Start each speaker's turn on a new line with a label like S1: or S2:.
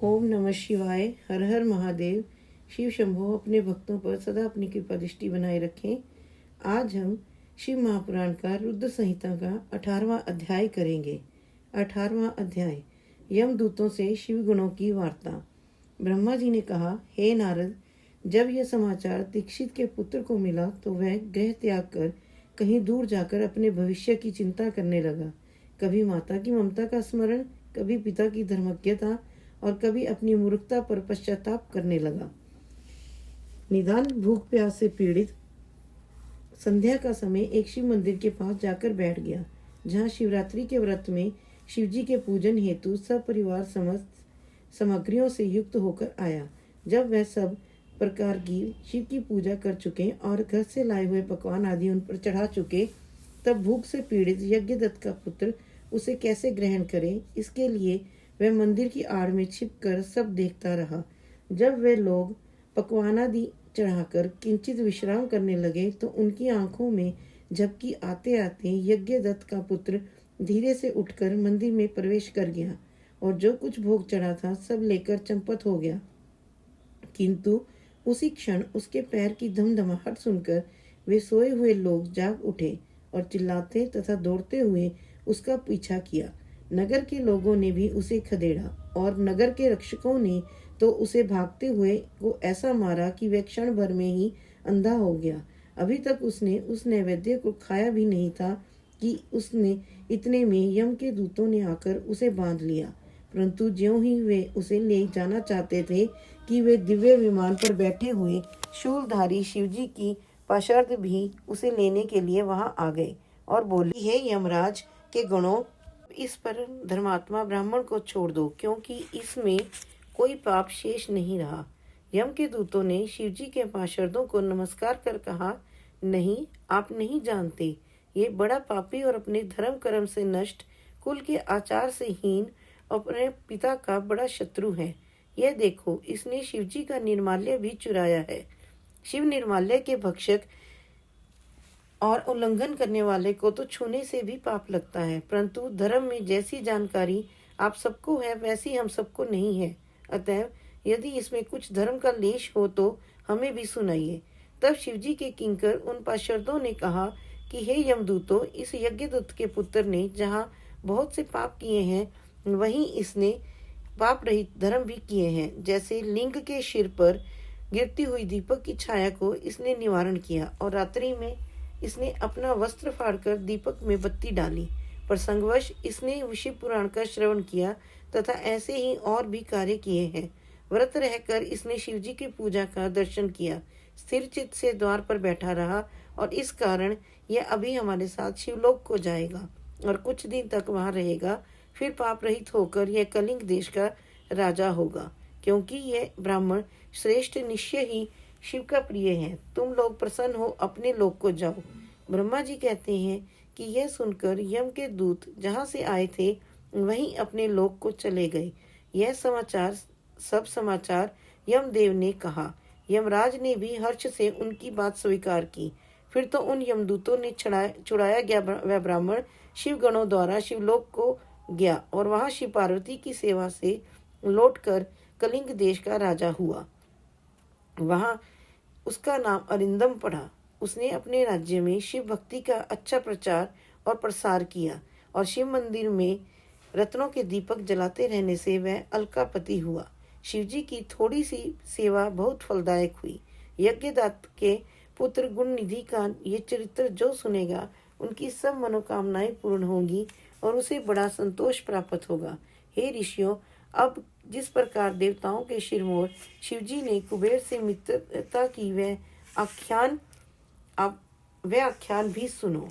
S1: ओम नमः शिवाय। हर हर महादेव। शिव शंभो अपने भक्तों पर सदा अपनी कृपा दृष्टि बनाए रखें। आज हम शिव महापुराण का रुद्र संहिता का 18वां अध्याय करेंगे। 18वां अध्याय, यमदूतों से शिव गुणों की वार्ता। ब्रह्मा जी ने कहा, हे नारद, जब यह समाचार दीक्षित के पुत्र को मिला तो वह गृह त्याग कर कहीं दूर जाकर अपने भविष्य की चिंता करने लगा। कभी माता की ममता का स्मरण, कभी पिता की धर्मज्ञता और कभी अपनी मूर्खता पर पश्चाताप करने लगा। निदान भूख प्यास से पीड़ित संध्या का समय एक शिव मंदिर के पास जाकर बैठ गया, जहाँ शिवरात्रि के व्रत में शिवजी के पूजन हेतु सब परिवार समस्त सामग्रियों से युक्त होकर आया। जब वह सब प्रकार की शिव की पूजा कर चुके और घर से लाए हुए पकवान आदि उन पर चढ़ा चुके, तब भूख से पीड़ित यज्ञदत्त का पुत्र उसे कैसे ग्रहण करे, इसके लिए वह मंदिर की आड़ में छिपकर सब देखता रहा। जब वे लोग पकवानादि चढ़ाकर किंचित विश्राम करने लगे तो उनकी आंखों में झपकी आते आते यज्ञदत्त का पुत्र धीरे से उठकर मंदिर में प्रवेश कर गया और जो कुछ भोग चढ़ा था सब लेकर चंपत हो गया। किंतु उसी क्षण उसके पैर की धमधमाहट सुनकर वे सोए हुए लोग जाग उठे और चिल्लाते तथा दौड़ते हुए उसका पीछा किया। नगर के लोगों ने भी उसे खदेड़ा और नगर के रक्षकों ने तो उसे भागते हुए को ऐसा मारा कि वह क्षण भर में ही अंधा हो गया। अभी तक उसने उस नैवेद्य को खाया भी नहीं था कि उसने इतने में यम के दूतों ने आकर उसे बांध लिया। परंतु ज्यों ही वे उसे ले जाना चाहते थे कि वे दिव्य विमान पर बैठे हुए शूलधारी शिवजी की पार्षद भी उसे लेने के लिए वहां आ गए और बोली, हे यमराज के गणों, इस पर धर्मात्मा ब्राह्मण को छोड़ दो, क्योंकि इसमें कोई पाप शेष नहीं रहा। यम के दूतों ने शिवजी के पार्षदों को नमस्कार कर कहा, नहीं, आप नहीं जानते, ये बड़ा पापी और अपने धर्म कर्म से नष्ट, कुल के आचार से हीन, अपने पिता का बड़ा शत्रु है। यह देखो, इसने शिवजी का निर्माल्य भी चुराया है। शिव निर्माल्य के भक्षक और उल्लंघन करने वाले को तो छूने से भी पाप लगता है, परंतु धर्म में जैसी जानकारी आप सबको है वैसी हम सबको नहीं है। अतएव यदि इसमें कुछ धर्म का लेश हो तो हमें भी सुनाइए। तब शिवजी के किंकर उन पार्षदों ने कहा कि हे यमदूतों, इस यज्ञदत्त के पुत्र ने जहाँ बहुत से पाप किए हैं, वहीं इसने पाप रहित धर्म भी किए हैं। जैसे लिंग के सिर पर गिरती हुई दीपक की छाया को इसने निवारण किया और रात्रि में इसने अपना वस्त्र फाड़कर दीपक में बत्ती डाली। प्रसंगवश इसने शिव पुराण का श्रवण किया तथा ऐसे ही और भी कार्य किए हैं। व्रत रहकर इसने शिवजी की पूजा का दर्शन किया, स्थिर चित्त से द्वार पर बैठा रहा और इस कारण यह अभी हमारे साथ शिवलोक को जाएगा और कुछ दिन तक वहां रहेगा। फिर पाप रहित होकर यह कलिंग देश का राजा होगा, क्योंकि यह ब्राह्मण श्रेष्ठ निश्चय ही शिव का प्रिय है। तुम लोग प्रसन्न हो अपने लोक को जाओ। ब्रह्मा जी कहते हैं कि यह सुनकर यम के दूत जहाँ से आए थे वहीं अपने लोक को चले गए। यह सब समाचार यमदेव ने कहा। यमराज ने भी हर्ष से उनकी बात स्वीकार की। फिर तो उन यमदूतों ने छुड़ाया गया वह ब्राह्मण शिवगणों द्वारा शिवलोक को गया और वहां शिव पार्वती की सेवा से लौटकर कलिंग देश का राजा हुआ। वहां उसका नाम अरिंदम पड़ा। उसने अपने राज्य में शिव भक्ति का अच्छा प्रचार और प्रसार किया और शिव मंदिर में रत्नों के दीपक जलाते रहने से वह अलकापति हुआ। शिवजी की थोड़ी सी सेवा बहुत फलदायक हुई। यज्ञदत्त के पुत्र गुणनिधि का ये चरित्र जो सुनेगा, उनकी सब मनोकामनाएं पूर्ण होंगी और उसे बड़ा संतोष प्राप्त होगा। हे ऋषियों, अब जिस प्रकार देवताओं के शिरमोर शिवजी ने कुबेर से मित्रता की वह आख्यान भी सुनो।